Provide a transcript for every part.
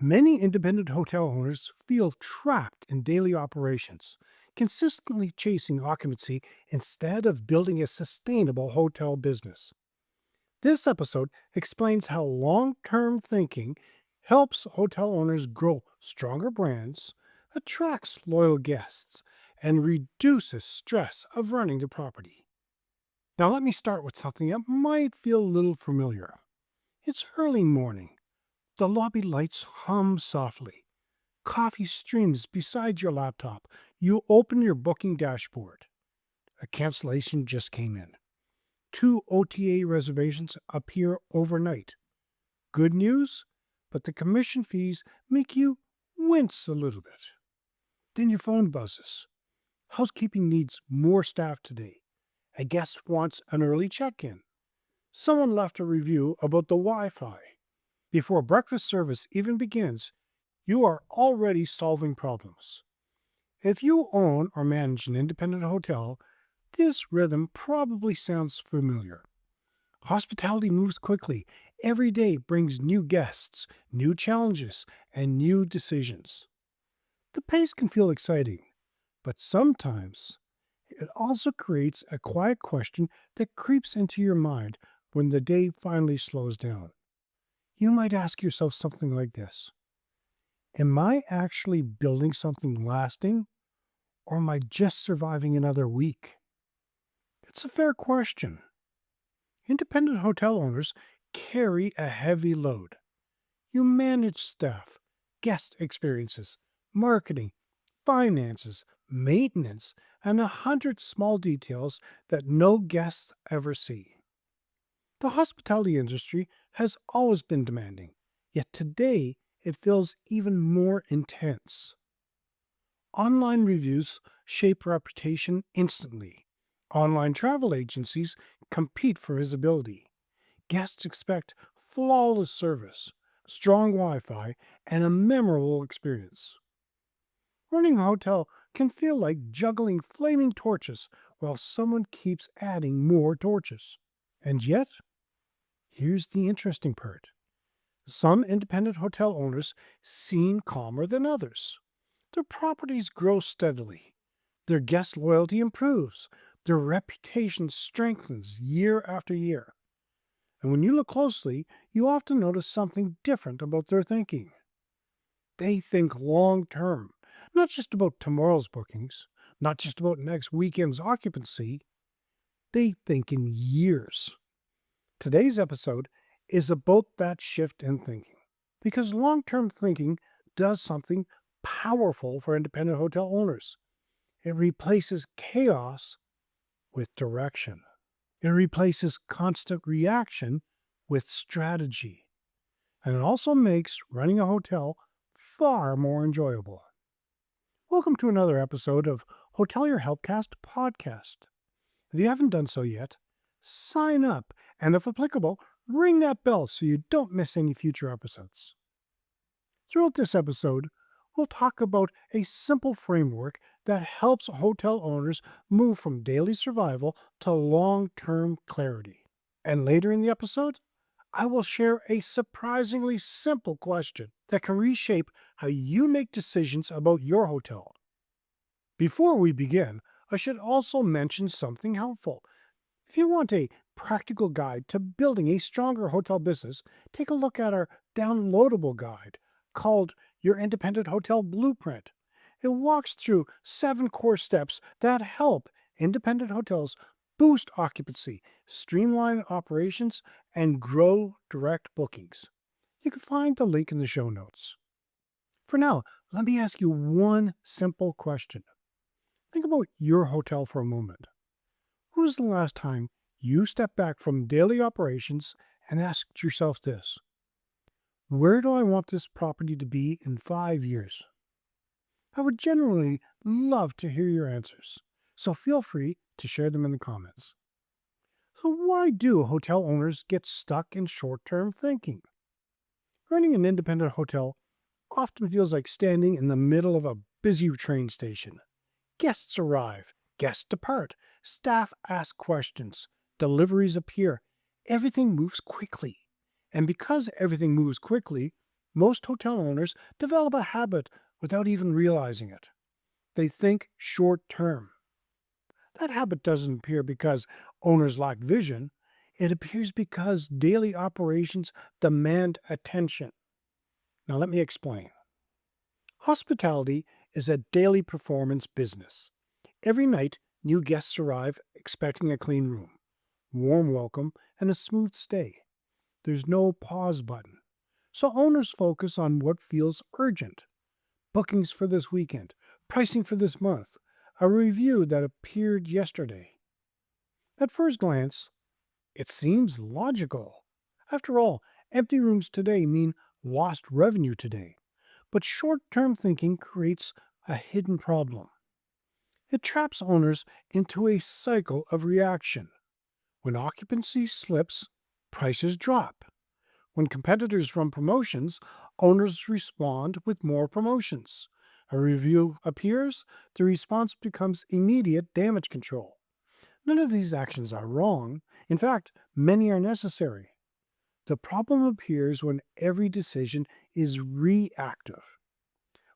Many independent hotel owners feel trapped in daily operations, consistently chasing occupancy instead of building a sustainable hotel business. This episode explains how long term thinking helps hotel owners grow stronger brands, attracts loyal guests, and reduces stress of running the property. Now, let me start with something that might feel a little familiar. It's early morning. The lobby lights hum softly. Coffee streams beside your laptop. You open your booking dashboard. A cancellation just came in. Two OTA reservations appear overnight. Good news, but the commission fees make you wince a little bit. Then your phone buzzes. Housekeeping needs more staff today. A guest wants an early check in. Someone left a review about the Wi Fi. Before breakfast service even begins, you are already solving problems. If you own or manage an independent hotel, this rhythm probably sounds familiar. Hospitality moves quickly. Every day brings new guests, new challenges, and new decisions. The pace can feel exciting, but sometimes it also creates a quiet question that creeps into your mind when the day finally slows down. You might ask yourself something like this: am I actually building something lasting, or am I just surviving another week? It's a fair question. Independent hotel owners carry a heavy load. You manage staff, guest experiences, marketing, finances, maintenance, and 100 small details that no guests ever see. The hospitality industry has always been demanding, yet today it feels even more intense. Online reviews shape reputation instantly. Online travel agencies compete for visibility. Guests expect flawless service, strong Wi Fi, and a memorable experience. Running a hotel can feel like juggling flaming torches while someone keeps adding more torches. And yet, here's the interesting part: some independent hotel owners seem calmer than others. Their properties grow steadily. Their guest loyalty improves. Their reputation strengthens year after year. And when you look closely, you often notice something different about their thinking. They think long term, not just about tomorrow's bookings, not just about next weekend's occupancy. They think in years. Today's episode is about that shift in thinking, because long term thinking does something powerful for independent hotel owners. It replaces chaos with direction. It replaces constant reaction with strategy. And it also makes running a hotel far more enjoyable. Welcome to another episode of Hotelier Helpcast podcast. If you haven't done so yet, sign up, and if applicable, ring that bell so you don't miss any future episodes. Throughout this episode, we'll talk about a simple framework that helps hotel owners move from daily survival to long-term clarity. And later in the episode, I will share a surprisingly simple question that can reshape how you make decisions about your hotel. Before we begin, I should also mention something helpful. If you want a practical guide to building a stronger hotel business, take a look at our downloadable guide called Your Independent Hotel Blueprint. It walks through 7 core steps that help independent hotels boost occupancy, streamline operations, and grow direct bookings. You can find the link in the show notes. For now, let me ask you one simple question. Think about your hotel for a moment. When was the last time you stepped back from daily operations and asked yourself this: where do I want this property to be in 5 years? I would genuinely love to hear your answers, so feel free to share them in the comments. So why do hotel owners get stuck in short-term thinking? Running an independent hotel often feels like standing in the middle of a busy train station. Guests arrive, guests depart, staff ask questions, deliveries appear. Everything moves quickly. And because everything moves quickly, Most hotel owners develop a habit without even realizing it. They think short term. That habit doesn't appear because owners lack vision. It appears because daily operations demand attention. Now, let me explain. Hospitality is a daily performance business. Every night, new guests arrive expecting a clean room, warm welcome, and a smooth stay. There's no pause button. So owners focus on what feels urgent: bookings for this weekend, pricing for this month, a review that appeared yesterday. At first glance, it seems logical. After all, empty rooms today mean lost revenue today. But short term thinking creates a hidden problem. It traps owners into a cycle of reaction. When occupancy slips, prices drop. When competitors run promotions, owners respond with more promotions. A review appears, the response becomes immediate damage control. None of these actions are wrong. In fact, many are necessary. The problem appears when every decision is reactive.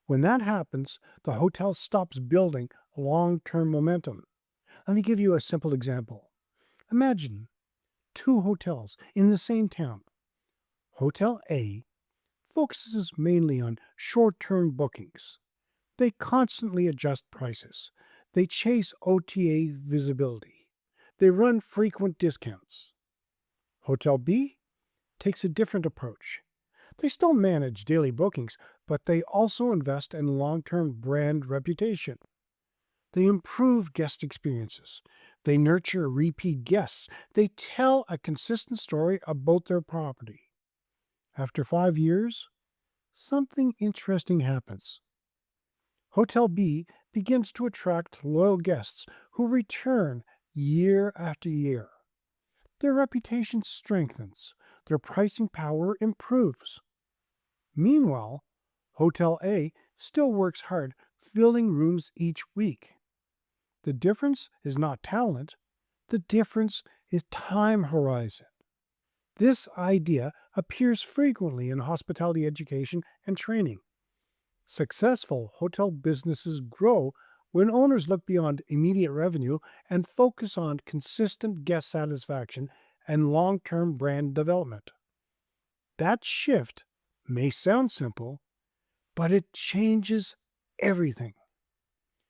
When that happens, the hotel stops building long term momentum. Let me give you a simple example. Imagine two hotels in the same town. Hotel A focuses mainly on short term bookings. They constantly adjust prices. They chase OTA visibility. They run frequent discounts. Hotel B takes a different approach. They still manage daily bookings, but they also invest in long term brand reputation. They improve guest experiences. They nurture repeat guests. They tell a consistent story about their property. After 5 years, something interesting happens. Hotel B begins to attract loyal guests who return year after year. Their reputation strengthens, their pricing power improves. Meanwhile, Hotel A still works hard, filling rooms each week. The difference is not talent, the difference is time horizon. This idea appears frequently in hospitality education and training. Successful hotel businesses grow when owners look beyond immediate revenue and focus on consistent guest satisfaction and long term brand development. That shift may sound simple, but it changes everything.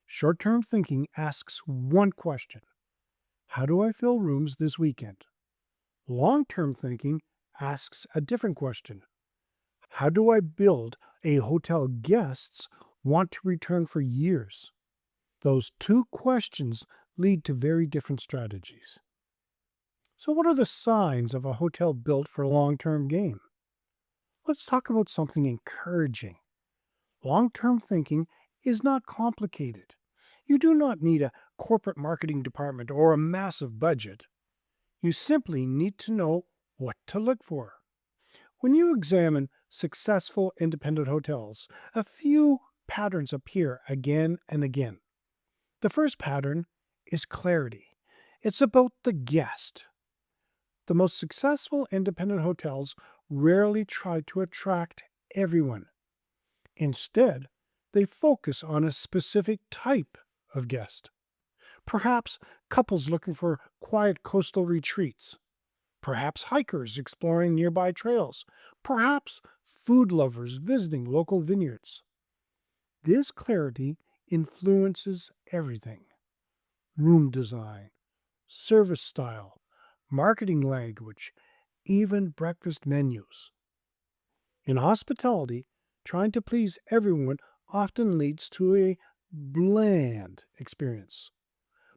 Short term thinking asks one question: how do I fill rooms this weekend? Long term thinking asks a different question: how do I build a hotel guests want to return for years? Those two questions lead to very different strategies. So, what are the signs of a hotel built for long term game? Let's talk about something encouraging. Long term thinking is not complicated. You do not need a corporate marketing department or a massive budget. You simply need to know what to look for. When you examine successful independent hotels, a few patterns appear again and again. The first pattern is clarity. It's about the guest. The most successful independent hotels rarely try to attract everyone. Instead, they focus on a specific type of guest. Perhaps couples looking for quiet coastal retreats. Perhaps hikers exploring nearby trails. Perhaps food lovers visiting local vineyards. This clarity influences everything: room design, service style, marketing language, even breakfast menus. In hospitality, trying to please everyone often leads to a bland experience.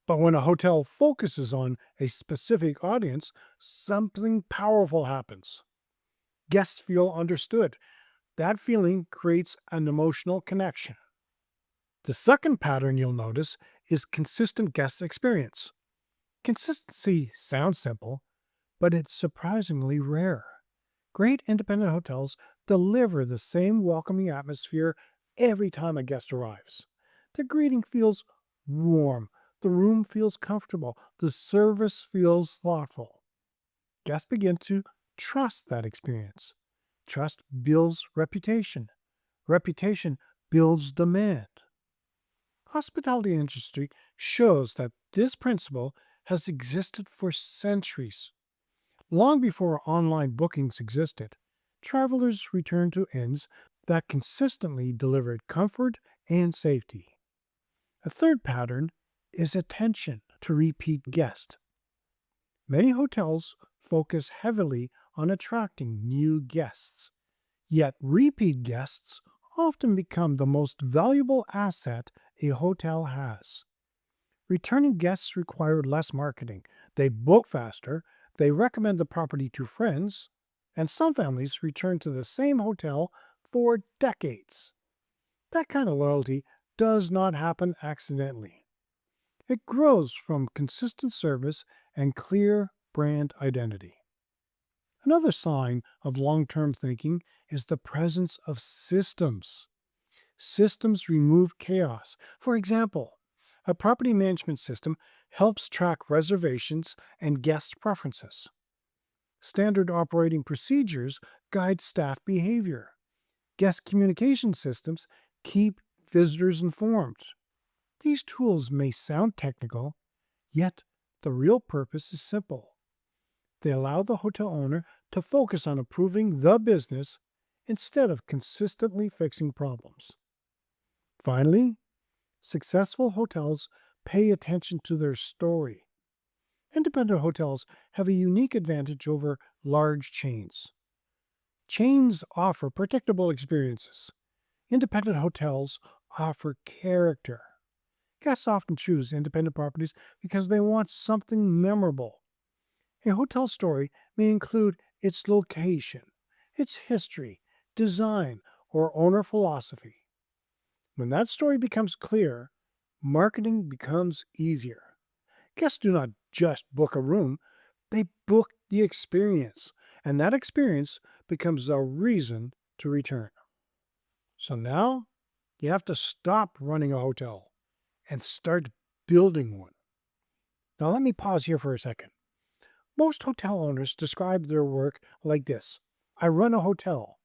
But when a hotel focuses on a specific audience, something powerful happens. Guests feel understood. That feeling creates an emotional connection. The second pattern you'll notice is consistent guest experience. Consistency sounds simple, but it's surprisingly rare. Great independent hotels deliver the same welcoming atmosphere every time a guest arrives. The greeting feels warm, the room feels comfortable, the service feels thoughtful. Guests begin to trust that experience. Trust builds reputation. Reputation builds demand. Hospitality industry shows that this principle has existed for centuries. Long before online bookings existed, travelers returned to inns that consistently delivered comfort and safety. A third pattern is attention to repeat guests. Many hotels focus heavily on attracting new guests, yet repeat guests often become the most valuable asset a hotel has. Returning guests require less marketing. They book faster, they recommend the property to friends, and some families return to the same hotel for decades. That kind of loyalty does not happen accidentally. It grows from consistent service and clear brand identity. Another sign of long term thinking is the presence of systems. Systems remove chaos. For example, a property management system helps track reservations and guest preferences. Standard operating procedures guide staff behavior. Guest communication systems keep visitors informed. These tools may sound technical, yet the real purpose is simple. They allow the hotel owner to focus on improving the business instead of consistently fixing problems. Finally, successful hotels pay attention to their story. Independent hotels have a unique advantage over large chains. Chains offer predictable experiences. Independent hotels offer character. Guests often choose independent properties because they want something memorable. A hotel story may include its location, its history, design, or owner philosophy. When that story becomes clear, marketing becomes easier. Guests do not just book a room, they book the experience, and that experience becomes a reason to return. So now you have to stop running a hotel and start building one. Now, let me pause here for a second. Most hotel owners describe their work like this: I run a hotel.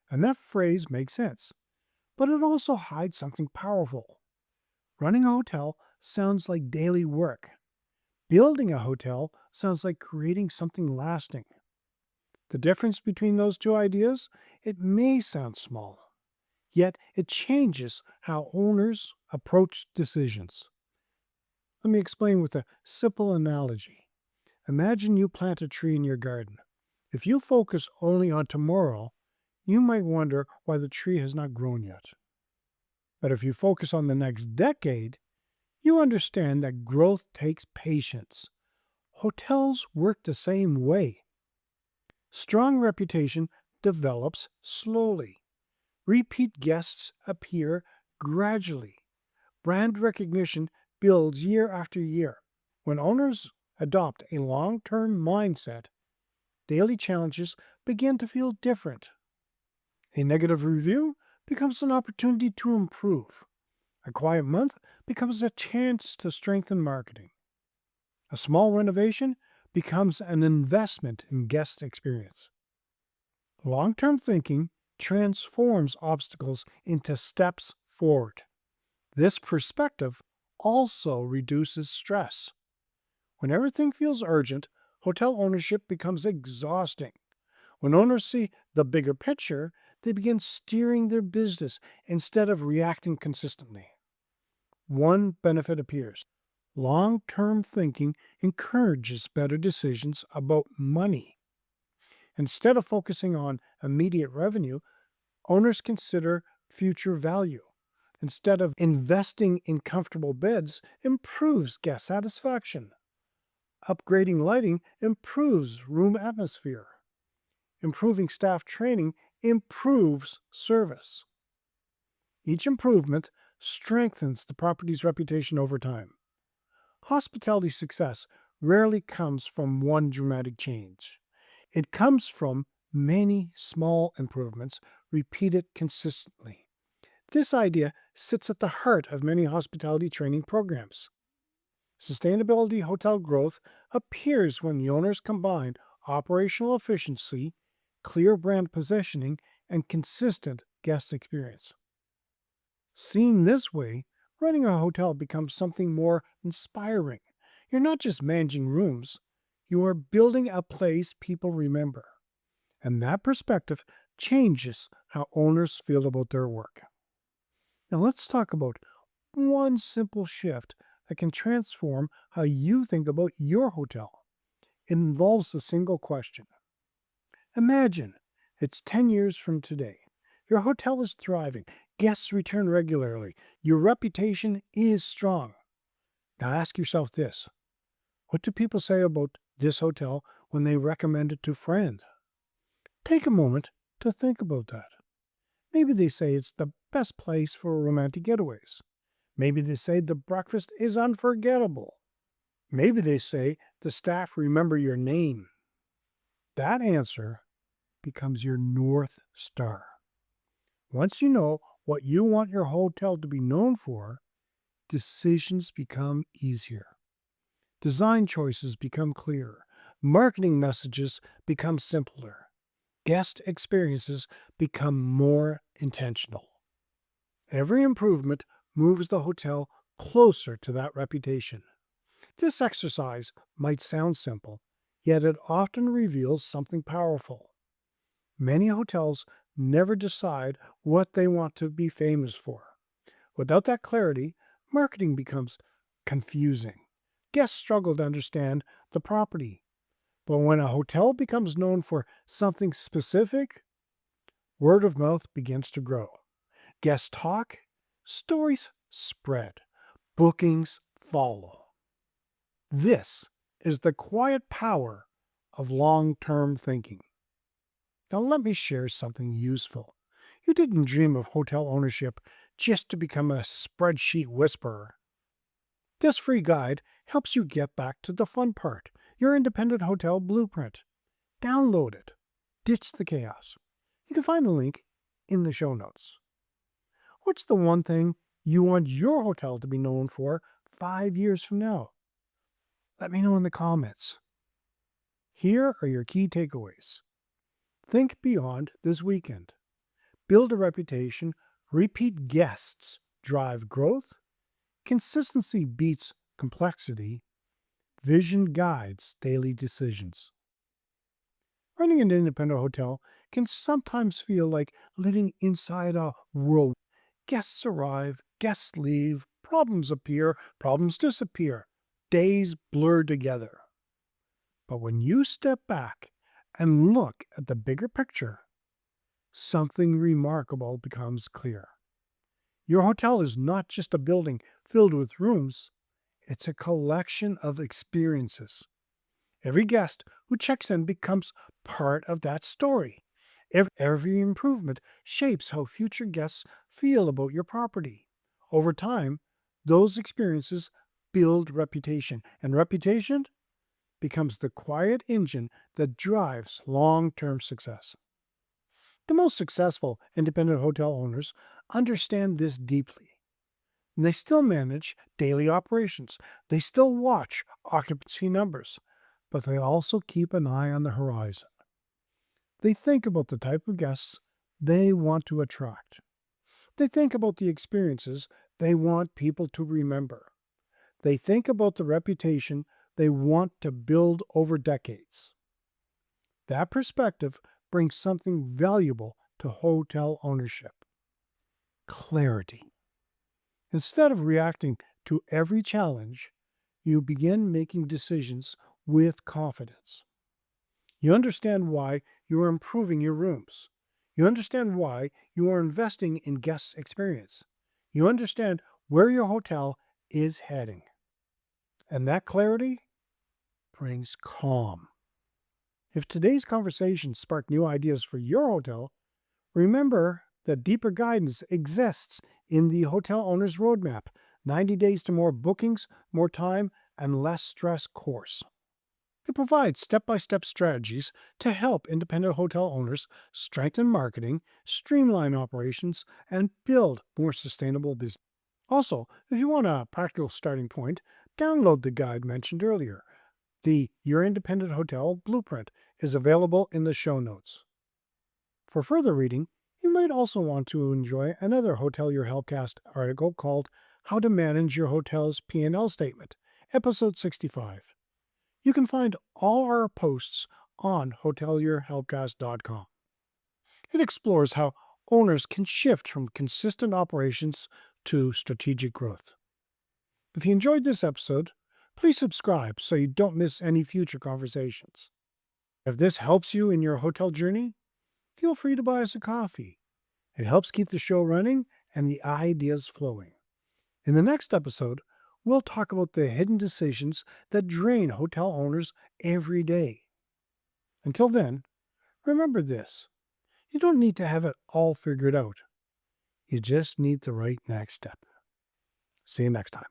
And that phrase makes sense, but it also hides something powerful. Running a hotel sounds like daily work. Building a hotel sounds like creating something lasting. The difference between those two ideas? It may sound small, yet it changes how owners approach decisions. Let me explain with a simple analogy. Imagine you plant a tree in your garden. If you focus only on tomorrow, you might wonder why the tree has not grown yet. But if you focus on the next decade, you understand that growth takes patience. Hotels work the same way. Strong reputation develops slowly. Repeat guests appear gradually. Brand recognition builds year after year. When owners adopt a long-term mindset, daily challenges begin to feel different. A negative review becomes an opportunity to improve. A quiet month becomes a chance to strengthen marketing. A small renovation becomes an investment in guest experience. Long-term thinking transforms obstacles into steps forward. This perspective also reduces stress. When everything feels urgent, hotel ownership becomes exhausting. When owners see the bigger picture, they begin steering their business instead of reacting consistently. One benefit appears. Long-term thinking encourages better decisions about money. Instead of focusing on immediate revenue, owners consider future value. Instead of investing in comfortable beds, improves guest satisfaction. Upgrading lighting improves room atmosphere. Improving staff training improves service. Each improvement strengthens the property's reputation over time. Hospitality success rarely comes from one dramatic change. It comes from many small improvements repeated consistently. This idea sits at the heart of many hospitality training programs. Sustainability hotel growth appears when the owners combine operational efficiency, clear brand positioning, and consistent guest experience. Seen this way, running a hotel becomes something more inspiring. You're not just managing rooms, you are building a place people remember. And that perspective changes how owners feel about their work. Now, let's talk about one simple shift that can transform how you think about your hotel. It involves a single question. Imagine it's 10 years from today. Your hotel is thriving, guests return regularly, your reputation is strong. Now ask yourself this: what do people say about this hotel when they recommend it to friends? Take a moment to think about that. Maybe they say it's the best place for romantic getaways. Maybe they say the breakfast is unforgettable. Maybe they say the staff remember your name. That answer becomes your North Star. Once you know what you want your hotel to be known for, decisions become easier. Design choices become clearer. Marketing messages become simpler. Guest experiences become more intentional. Every improvement moves the hotel closer to that reputation. This exercise might sound simple, yet it often reveals something powerful. Many hotels never decide what they want to be famous for. Without that clarity, marketing becomes confusing. Guests struggle to understand the property. But when a hotel becomes known for something specific, word of mouth begins to grow. Guests talk, stories spread, bookings follow. This is the quiet power of long-term thinking. Now, let me share something useful. You didn't dream of hotel ownership just to become a spreadsheet whisperer. This free guide helps you get back to the fun part, your independent hotel blueprint. Download it. Ditch the chaos. You can find the link in the show notes. What's the one thing you want your hotel to be known for 5 years from now? Let me know in the comments. Here are your key takeaways. Think beyond this weekend. Build a reputation. Repeat guests drive growth. Consistency beats complexity. Vision guides daily decisions. Running an independent hotel can sometimes feel like living inside a whirlwind. Guests arrive, guests leave, problems appear, problems disappear. Days blur together. But when you step back and look at the bigger picture, something remarkable becomes clear. Your hotel is not just a building filled with rooms, it's a collection of experiences. Every guest who checks in becomes part of that story. Every improvement shapes how future guests feel about your property. Over time, those experiences build reputation, and reputation becomes the quiet engine that drives long-term success. The most successful independent hotel owners understand this deeply. And they still manage daily operations. They still watch occupancy numbers, but they also keep an eye on the horizon. They think about the type of guests they want to attract. They think about the experiences they want people to remember. They think about the reputation they want to build over decades. That perspective brings something valuable to hotel ownership: clarity. Instead of reacting to every challenge, you begin making decisions with confidence. You understand why you are improving your rooms. You understand why you are investing in guest experience. You understand where your hotel is heading. And that clarity brings calm. If today's conversation sparked new ideas for your hotel, remember that deeper guidance exists in the Hotel Owner's Roadmap: 90 Days to More Bookings, More Time, and Less Stress course. It provides step-by-step strategies to help independent hotel owners strengthen marketing, streamline operations, and build more sustainable business. Also, if you want a practical starting point, download the guide mentioned earlier. The Your Independent Hotel Blueprint is available in the show notes. For further reading, you might also want to enjoy another Hotelier Helpcast article called How to Manage Your Hotel's P&L Statement, episode 65. You can find all our posts on hotelierhelpcast.com. It explores how owners can shift from consistent operations to strategic growth. If you enjoyed this episode, please subscribe so you don't miss any future conversations. If this helps you in your hotel journey, feel free to buy us a coffee. It helps keep the show running and the ideas flowing. In the next episode, we'll talk about the hidden decisions that drain hotel owners every day. Until then, remember this: you don't need to have it all figured out. You just need the right next step. See you next time.